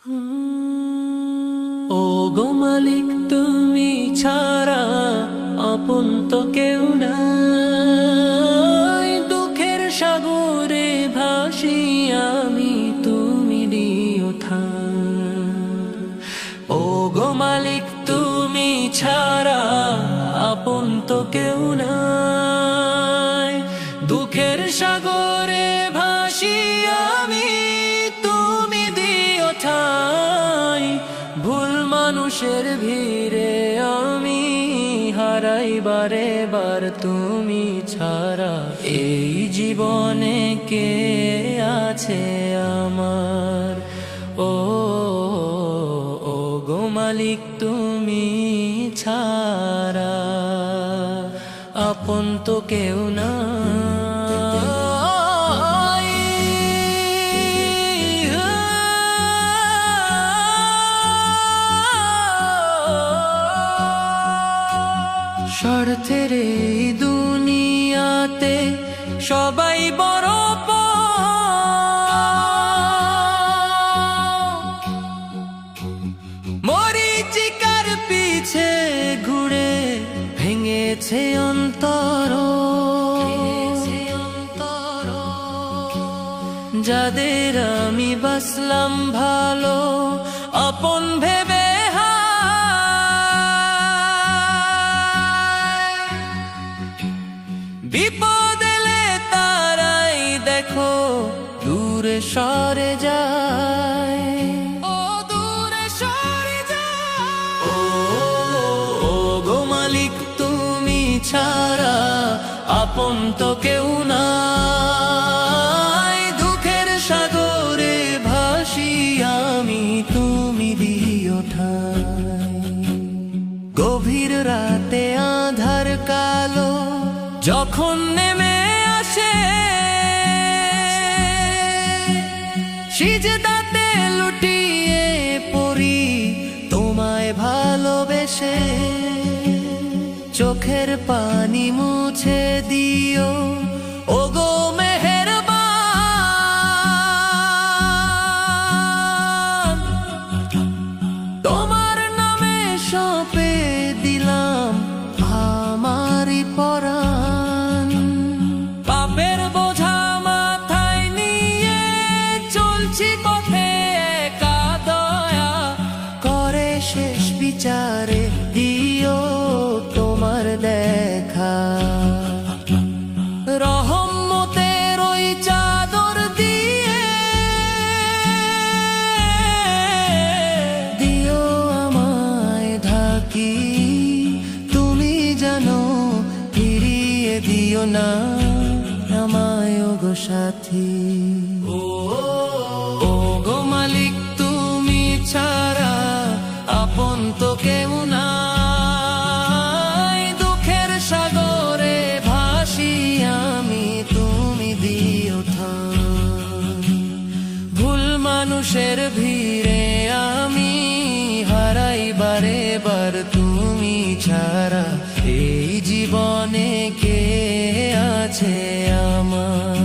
ও গো মালিক, তুমি ছাড়া আপন তো কেউ নাই। দুঃখের সাগরে ভাসি আমি, তুমি দিও থাম। ও গো মালিক, তুমি ছাড়া আপন তো কেউ নাই। দুঃখের সাগরে ভাসি আমি, তুমি দিও ঠাই। ভুল মানুষের ভিড়ে আমি হারাই বারে বার, তুমি ছাড়া এই জীবনে কে আছে আমার। ও গো মালিক, তুমি ছাড়া আপন তো কেউ না। স্বার্থের এই দুনিয়াতে সবাই বড় মরীচিকার পিছে ঘুরে ভেঙেছে অন্তর। যাদের আমি বাসলাম ভালো আপন ভেবে, বিপদ এলে তারাই দেখো দূরে সরে যায়। ও দূরে সরে যায়। ও গো মালিক, তুমি ছাড়া আপন তো কেউ নাই। দুঃখের সাগরে ভাসি আমি, তুমি দিও ঠাই। গভীর রাতে আঁধার কালো যখন নেমে আসে, সিজদাতে লুটিয়ে পড়ি তোমায় ভালোবেসে। চোখের পানি মুছে দিও ও গো মেহেরবান। তোমার নামে সঁপে দিলাম আমারই পরাণ। পাপের বোঝা মাথায় নিয়ে চলছি পথে, একা দয়া করে শেষ বিচারে দিও তোমার দেখা। রহমতের ওই চাদর দিয়ে দিও আমায় ঢাকি। তুমি জানো ফিরিয়ে দিও না আমায় ও গো সাথী। ও গো মালিক, তুমি ছাড়া আপন তো কেউ নাই। দুঃখের সাগরে ভাসি আমি, তুমি দিও থাম। ভুল মানুষের ভিড়ে আমি হারাই বারে বার, তুমি ছাড়া এই জীবনে কে আছে আমার।